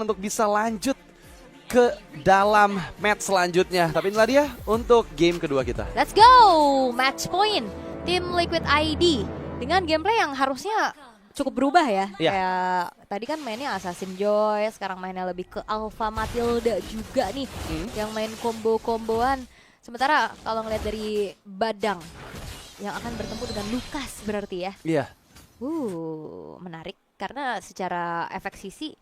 untuk bisa lanjut ke dalam match selanjutnya. Tapi inilah dia untuk game kedua kita. Let's go! Match point. Tim Liquid ID dengan gameplay yang harusnya cukup berubah ya. Iya. Kayak tadi kan mainnya Assassin Joy, sekarang mainnya lebih ke Alpha Matilda juga nih. Yang main combo-komboan. Sementara kalau ngeliat dari Badang yang akan bertemu dengan Lukas berarti ya. Iya. Menarik karena secara efek sisi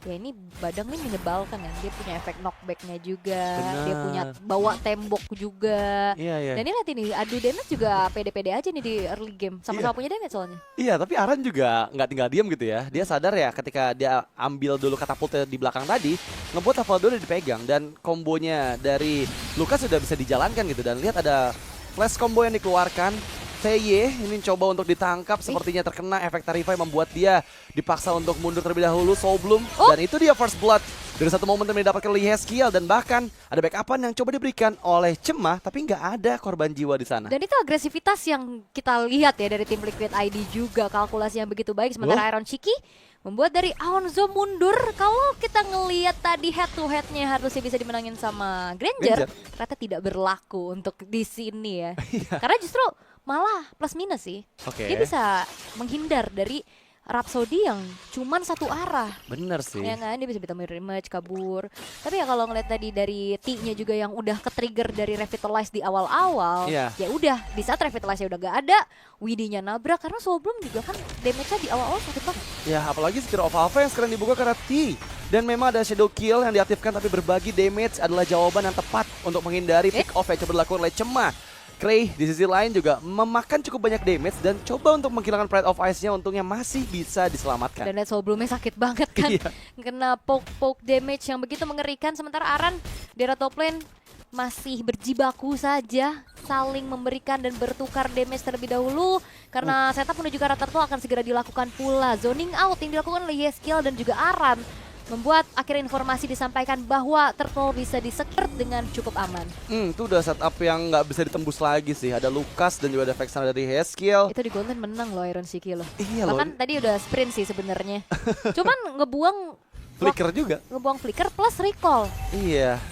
ya ini Badang nih menyebalkan ya. Dia punya efek knockbacknya juga, dia punya bawa tembok juga. Iya. Dan ini lihat ini, adu damage juga pede-pede aja nih di early game. Sama-sama punya damage soalnya. Iya, tapi Aran juga nggak tinggal diam gitu ya. Dia sadar ya ketika dia ambil dulu katapultnya di belakang tadi, ngebuat Avaldo udah dipegang dan kombonya dari Lukas sudah bisa dijalankan gitu. Dan lihat ada flash combo yang dikeluarkan. TY ini coba untuk ditangkap, sepertinya terkena efek Tarify membuat dia dipaksa untuk mundur terlebih dahulu. Soulbloom dan itu dia first blood dari satu momentum yang didapatkan oleh Yeskiel, dan bahkan ada backupan yang coba diberikan oleh Cemah tapi nggak ada korban jiwa di sana. Dan itu agresivitas yang kita lihat ya dari tim Liquid ID juga, kalkulasi yang begitu baik. Sementara Iron Chiki membuat dari Aonzo mundur. Kalau kita ngelihat tadi head to headnya harusnya bisa dimenangin sama Granger, ternyata tidak berlaku untuk di sini ya. Karena justru malah plus minus sih. Dia bisa menghindar dari Rhapsody yang cuman satu arah. Bener sih. Ya kan, dia bisa ditemuin rematch, kabur. Tapi ya kalau ngeliat tadi dari T-nya juga yang udah ke-trigger dari Revitalize di awal-awal, ya udah di saat Revitalize udah gak ada, Widdy-nya nabrak karena Soulbloom juga kan damage-nya di awal-awal sakit banget. Ya apalagi Spear of Alpha yang sekarang dibuka karena T. Dan memang ada Shadow Kill yang diaktifkan, tapi berbagi damage adalah jawaban yang tepat untuk menghindari pick off yang coba dilakukan oleh Cemah. Cray di sisi lain juga memakan cukup banyak damage dan coba untuk menghilangkan Pride of Ice-nya, untungnya masih bisa diselamatkan. Dan lihat Soulbloom-nya sakit banget kan. Kena poke damage yang begitu mengerikan. Sementara Aran di top lane masih berjibaku saja, saling memberikan dan bertukar damage terlebih dahulu. Karena setup menuju ke arah turtle akan segera dilakukan pula. Zoning out yang dilakukan oleh Yeskiel dan juga Aran membuat akhirnya informasi disampaikan bahwa turtle bisa disekert dengan cukup aman. Itu udah setup yang nggak bisa ditembus lagi sih. Ada Lukas dan juga ada Vexana dari Yeskiel. Itu di Golden menang loh Iron Shiki loh. Iya bahkan tadi udah sprint sih sebenarnya. Cuman ngebuang flicker juga. Ngebuang flicker plus recall. Iya.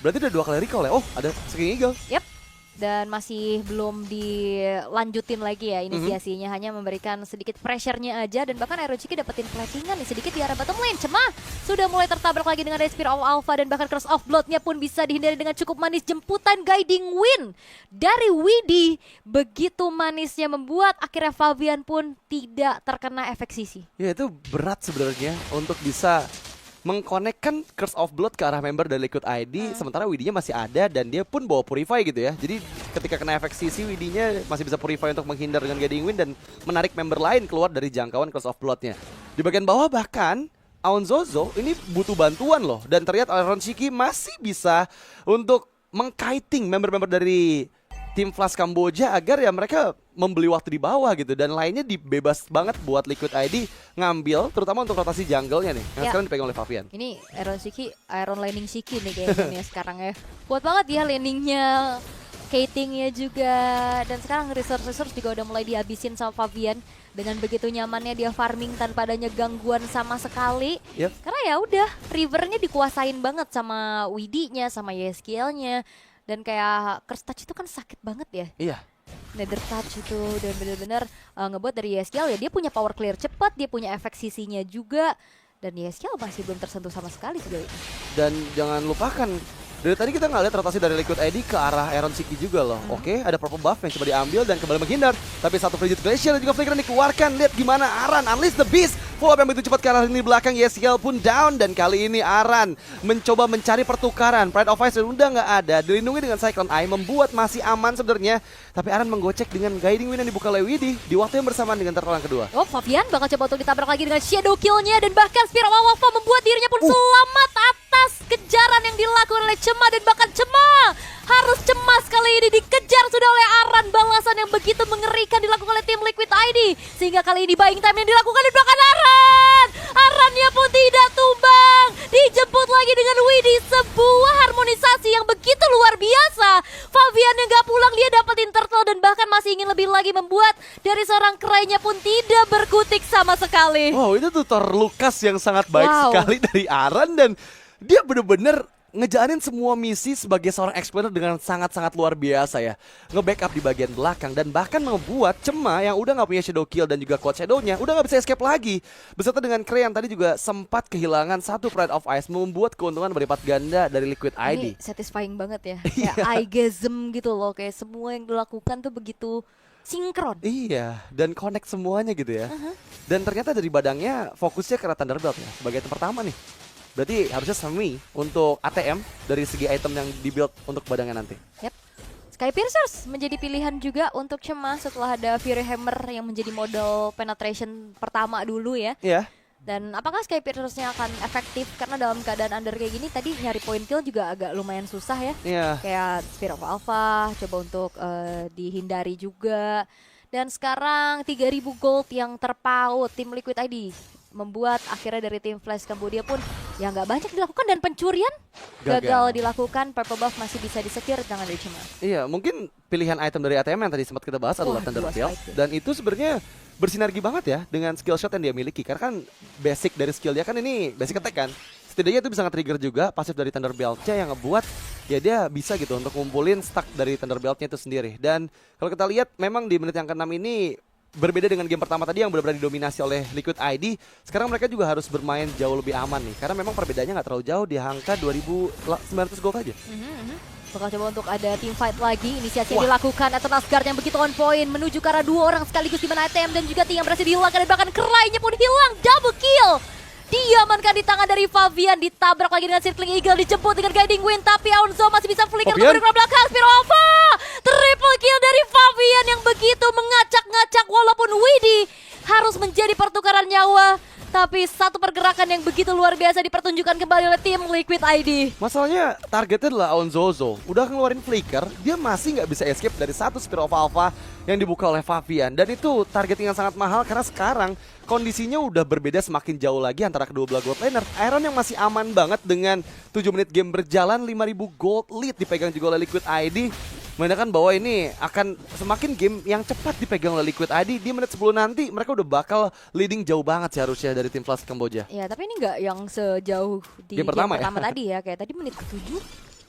Berarti udah 2 kali recall ya. Oh, ada King Eagle. Yep. Dan masih belum dilanjutin lagi ya inisiasinya, hanya memberikan sedikit pressure-nya aja. Dan bahkan Iron Chiki dapetin flashingan nih sedikit di arah bottom lane. Cemah sudah mulai tertabrak lagi dengan Spear of Alpha, dan bahkan Curse of Blood-nya pun bisa dihindari dengan cukup manis. Jemputan Guiding Wind dari Widdy begitu manisnya membuat akhirnya Fabian pun tidak terkena efek sisi. Ya itu berat sebenarnya untuk bisa mengkonekkan Curse of Blood ke arah member dari Liquid ID, sementara Widdy-nya masih ada dan dia pun bawa Purify gitu ya. Jadi ketika kena efek sisi, Widdy-nya masih bisa Purify untuk menghindar dengan Guiding Wind dan menarik member lain keluar dari jangkauan Curse of Blood-nya. Di bagian bawah bahkan Aonzozo ini butuh bantuan loh, dan terlihat Iron Shiki masih bisa untuk mengkiting member-member dari tim Flash Kamboja agar ya mereka membeli waktu di bawah gitu, dan lainnya dibebas banget buat Liquid ID ngambil, terutama untuk rotasi jungle-nya nih yang sekarang dipegang oleh Fabian. Ini Iron Laning Shiki nih kayaknya sekarang ya. Kuat banget ya laningnya, katingnya juga, dan sekarang resource juga udah mulai dihabisin sama Fabian. Dengan begitu nyamannya dia farming tanpa adanya gangguan sama sekali. Karena ya udah rivernya dikuasain banget sama Widdy-nya, sama Yeskiel-nya. Dan kayak Curse Touch itu kan sakit banget ya. Iya. Nether Touch itu dan benar-benar ngebuat dari Yeskiel ya dia punya power clear cepat, dia punya efek sisinya juga. Dan Yeskiel masih belum tersentuh sama sekali sejauh ini. Dan jangan lupakan, dari tadi kita nggak lihat rotasi dari Liquid ID ke arah Iron Shiki juga loh. Oke, ada purple buff yang coba diambil dan kembali menghindar. Tapi satu Frigid Glacier dan juga flicker yang dikeluarkan. Lihat gimana Aran unleash the beast. Follow up yang begitu cepat ke arah lini belakang. Yeskiel pun down, dan kali ini Aran mencoba mencari pertukaran. Pride of Ice udah nggak ada, dilindungi dengan Cyclone Eye, membuat masih aman sebenarnya. Tapi Aran menggocek dengan Guiding Wind yang dibuka oleh Widdy di waktu yang bersamaan dengan turtle yang kedua. Oh, Fabian bakal coba untuk ditabrak lagi dengan Shadow Kill-nya, dan bahkan Spear of Alpha membuat dirinya pun selamat atas kejaran yang dilakukan oleh Cemah. Dan bahkan Cemah harus cemas kali ini, dikejar sudah oleh Aran. Balasan yang begitu mengerikan dilakukan oleh tim Liquid ID, sehingga kali ini buying time yang dilakukan di belakang Aran. Arannya pun tidak tumbang, dijemput lagi dengan Widdy. Sebuah harmonisasi yang begitu luar biasa. Fabian yang gak pulang, dia dapetin turtle dan bahkan masih ingin lebih lagi, membuat dari seorang Cray-nya pun tidak berkutik sama sekali. Wow, itu tutor Lukas yang sangat baik Wow. sekali dari Aran, dan dia bener-bener ngejalanin semua misi sebagai seorang explorer dengan sangat-sangat luar biasa ya. Nge-backup di bagian belakang dan bahkan membuat Cema yang udah nggak punya Shadow Kill dan juga Quad Shadow-nya udah nggak bisa escape lagi. Beserta dengan Krey yang tadi juga sempat kehilangan satu Pride of Ice, membuat keuntungan berlipat ganda dari Liquid ID. Ini satisfying banget ya. Kayak eyegasm gitu loh, kayak semua yang dilakukan tuh begitu sinkron. Iya, dan connect semuanya gitu ya. Dan ternyata dari badangnya fokusnya ke arah Thunderbelt ya, sebagai item pertama nih. Berarti harusnya semi untuk ATM dari segi item yang dibuild untuk badangnya nanti. Yap. Sky Piercers menjadi pilihan juga untuk Cema setelah ada Fury Hammer yang menjadi modal penetration pertama dulu ya. Iya. Dan apakah Sky Piercers-nya akan efektif? Karena dalam keadaan under kayak gini tadi nyari point kill juga agak lumayan susah ya. Iya. Kayak Spear of Alpha coba untuk dihindari juga. Dan sekarang 3.000 gold yang terpaut tim Liquid ID membuat akhirnya dari tim Flash Cambodia pun ya nggak banyak dilakukan, dan pencurian gagal dilakukan. Purple buff masih bisa disekir tangan dari Cema. Iya, mungkin pilihan item dari ATM yang tadi sempat kita bahas adalah Wah, Thunderbelt, dua strike. dan itu sebenarnya bersinergi banget ya dengan skill shot yang dia miliki. Karena kan basic dari skill dia kan ini basic attack kan. Setidaknya itu bisa nge-trigger juga pasif dari Thunderbelt-nya yang ngebuat ya dia bisa gitu untuk ngumpulin stack dari Thunderbelt-nya itu sendiri. Dan kalau kita lihat memang di menit yang ke-6 ini berbeda dengan game pertama tadi yang benar-benar didominasi oleh Liquid ID. Sekarang mereka juga harus bermain jauh lebih aman nih, karena memang perbedaannya nggak terlalu jauh, di angka 2.900 gold aja. Bakal coba untuk ada team fight lagi. Inisiasi yang Wah. dilakukan Eternal Guard yang begitu on point menuju ke arah dua orang sekaligus, di mana ATM dan juga Ting yang berhasil dihilangkan, dan bahkan Krainya pun hilang. Double kill diamankan di tangan dari Fabian, ditabrak lagi dengan Circling Eagle, dijemput dengan Guiding Wind, tapi Aunzo masih bisa flicker Fabian. ke belakang. Spirova triple kill dari Fabian yang begitu mengacak-ngacak, walaupun Widi harus menjadi pertukaran nyawa. Tapi satu pergerakan yang begitu luar biasa dipertunjukkan kembali oleh tim Liquid ID. Masalahnya targetnya adalah Aunzozo. Udah ngeluarin flicker, dia masih nggak bisa escape dari satu Spear of Alpha yang dibuka oleh Fabian. Dan itu targeting yang sangat mahal karena sekarang kondisinya udah berbeda semakin jauh lagi antara kedua belah gold laner. Iron yang masih aman banget dengan 7 menit game berjalan, 5.000 gold lead dipegang juga oleh Liquid ID. Menandakan bahwa ini akan semakin game yang cepat dipegang oleh Liquid ID. Di menit 10 nanti mereka udah bakal leading jauh banget seharusnya dari tim Flash Kamboja. Ya, tapi ini nggak yang sejauh di Game game pertama pertama ya? tadi ya. Kayak tadi menit ke-7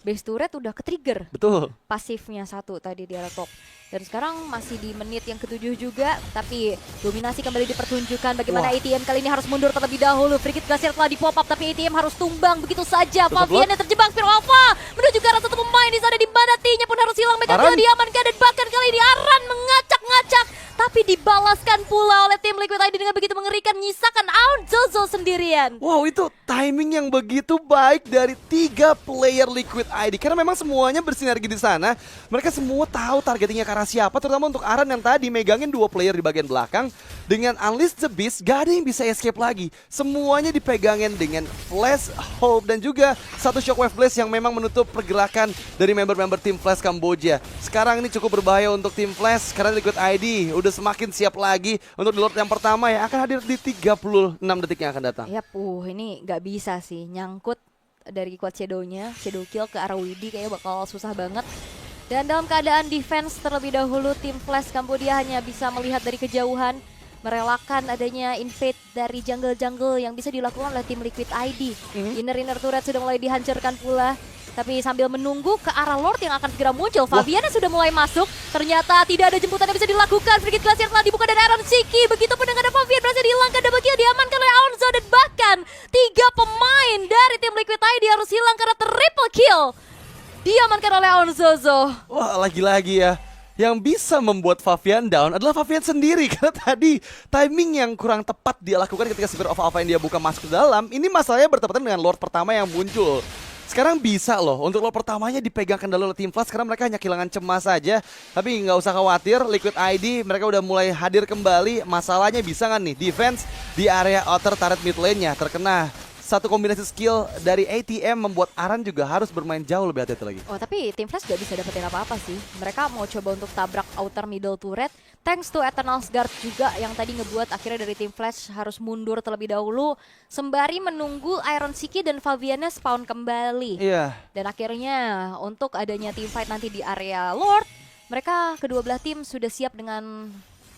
base turret udah ke-trigger Betul. pasifnya satu tadi di arah top. Dan sekarang masih di menit yang ke-7 juga, tapi dominasi kembali dipertunjukkan. Bagaimana Wah. ATM kali ini harus mundur terlebih dahulu. Frigate Glacier telah di-pop up, tapi ATM harus tumbang begitu saja. Tutup Fabian yang terjebak, Spear Alpha menuju ke arah satu pemain di sana, di mana T-nya pun harus hilang. Mega Aran. Kill diamankan, dan bahkan kali ini Aran mengacak-ngacak, tapi dibalaskan pula oleh tim Liquid ID dengan begitu mengerikan, menyisakan Aunzozo sendirian. Wow, itu timing yang begitu baik dari 3 player Liquid ID. Karena memang semuanya bersinergi di sana. Mereka semua tahu targetingnya ke arah siapa, terutama untuk Aran yang tadi megangin 2 player di bagian belakang. Dengan Unleash the Beast, gak ada yang bisa escape lagi. Semuanya dipegangin dengan Flash, Hope, dan juga satu Shockwave Blast yang memang menutup pergerakan dari member-member tim Flash Kamboja. Sekarang ini cukup berbahaya untuk tim Flash karena Liquid ID udah semakin siap lagi untuk di Lord yang pertama yang akan hadir di 36 detik yang akan datang. Yap, ini nggak bisa sih nyangkut dari Quad Shadow-nya, Shadow Kill ke arah Widi kayaknya bakal susah banget. Dan dalam keadaan defense terlebih dahulu, tim Flash Kambodia hanya bisa melihat dari kejauhan, merelakan adanya invade dari jungle-jungle yang bisa dilakukan oleh tim Liquid ID. Inner turret sudah mulai dihancurkan pula. Tapi sambil menunggu ke arah Lord yang akan segera muncul, Fabiana sudah mulai masuk. Ternyata tidak ada jemputan yang bisa dilakukan. Frigate Glacier telah dibuka dari Iron Siki. Begitupun dengan Fabian berhasil dihilangkan, double kill diamankan oleh Aunzo, dan bahkan 3 pemain dari tim Liquid ID harus hilang karena triple kill diamankan oleh Aunzozo. Wah, lagi-lagi ya. Yang bisa membuat Fabian down adalah Fabian sendiri. Karena tadi timing yang kurang tepat dia lakukan ketika Spear of Alpha yang dia buka masuk ke dalam. Ini masalahnya bertepatan dengan Lord pertama yang muncul. Sekarang bisa loh untuk Lord pertamanya dipegang kendali oleh tim Flash. Karena mereka hanya kehilangan cemas saja. Tapi nggak usah khawatir, Liquid ID mereka udah mulai hadir kembali. Masalahnya bisa nggak nih defense di area outer turret mid lane-nya terkena. Satu kombinasi skill dari ATM membuat Aran juga harus bermain jauh lebih hati-hati lagi. Oh, tapi tim Flash gak bisa dapetin apa-apa sih. Mereka mau coba untuk tabrak outer middle turret. Thanks to Eternal's Guard juga yang tadi ngebuat akhirnya dari tim Flash harus mundur terlebih dahulu. Sembari menunggu Iron Siki dan Fabiana spawn kembali. Iya. Dan akhirnya untuk adanya team fight nanti di area Lord, mereka kedua belah tim sudah siap dengan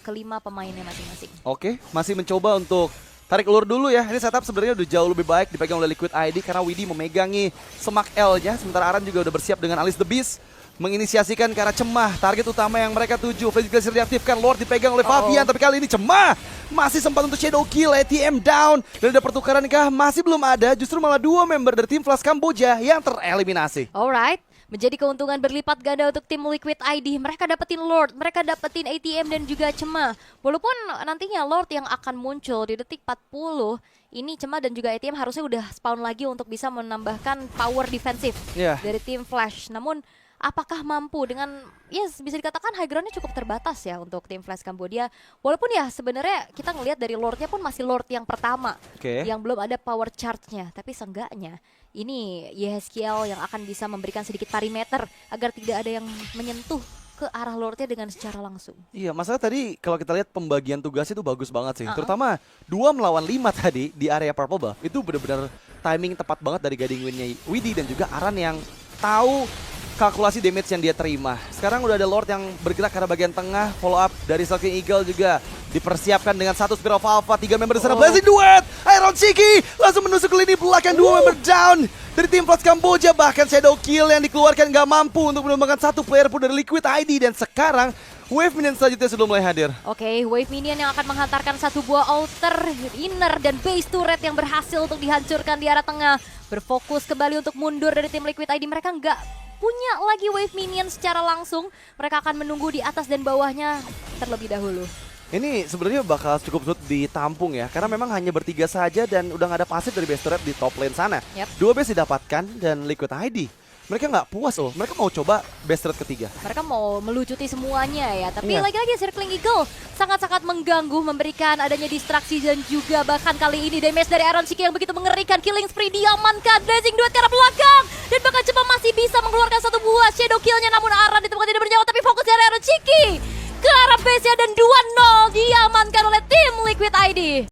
kelima pemainnya masing-masing. Oke, masih mencoba untuk tarik ulur dulu ya. Ini setup sebenarnya udah jauh lebih baik dipegang oleh Liquid ID karena Widhi memegangi semak L-nya. Sementara Aran juga udah bersiap dengan Alice the Beast. Menginisiasikan ke arah Cemah. Target utama yang mereka tuju. Flash Glacier diaktifkan. Lord dipegang oleh Fabian. Tapi kali ini Cemah masih sempat untuk shadow kill. ATM down. Dan ada pertukaran kah? Masih belum ada. Justru malah 2 member dari tim Flash Kamboja yang tereliminasi. Alright. Menjadi keuntungan berlipat ganda untuk tim Liquid ID. Mereka dapetin Lord, mereka dapetin ATM dan juga Cemah. Walaupun nantinya Lord yang akan muncul di detik 40, ini Cemah dan juga ATM harusnya udah spawn lagi untuk bisa menambahkan power defensif dari tim Flash. Namun apakah mampu dengan, bisa dikatakan high ground-nya cukup terbatas ya untuk tim Flash Kamboja. Walaupun ya sebenarnya kita ngelihat dari Lord-nya pun masih Lord yang pertama. Yang belum ada power charge-nya. Tapi seenggaknya ini YHSKL yang akan bisa memberikan sedikit perimeter agar tidak ada yang menyentuh ke arah Lord-nya dengan secara langsung. Iya, masalah tadi kalau kita lihat pembagian tugas itu bagus banget sih. Terutama 2 melawan 5 tadi di area Purple Buff. Itu benar-benar timing tepat banget dari guiding win-nya Widhi dan juga Aran yang tahu kalkulasi damage yang dia terima. Sekarang udah ada Lord yang bergerak ke arah bagian tengah. Follow up dari Stalking Eagle juga dipersiapkan dengan 1 Spear of Alpha. 3 member di sana Blazing Duet. Iron Cheeky langsung menusuk ke lini belakang. 2 member down dari tim Flash Kamboja. Bahkan shadow kill yang dikeluarkan gak mampu untuk menumbangkan 1 player pun dari Liquid ID. Dan sekarang wave minion selanjutnya sudah mulai hadir. Oke, wave minion yang akan menghantarkan 1 buah outer, inner, dan base turret yang berhasil untuk dihancurkan di arah tengah. Berfokus kembali untuk mundur dari tim Liquid ID. Mereka nggak punya lagi wave minion secara langsung. Mereka akan menunggu di atas dan bawahnya terlebih dahulu. Ini sebenarnya bakal cukup sulit ditampung ya, karena memang hanya bertiga saja dan udah nggak ada pasif dari base turret di top lane sana. 2 base didapatkan dan Liquid ID mereka nggak puas mereka mau coba base turret ketiga. Mereka mau melucuti semuanya ya, tapi lagi-lagi Circling Eagle sangat-sangat mengganggu, memberikan adanya distraksi dan juga bahkan kali ini damage dari Iron Cheeky yang begitu mengerikan. Killing spree diamankan, Blazing Duet ke arah belakang dan bahkan Cemah masih bisa mengeluarkan 1 buah shadow killnya, namun Aran ditemukan tidak bernyawa, tapi fokus dari Iron Cheeky ke arah base-nya dan 2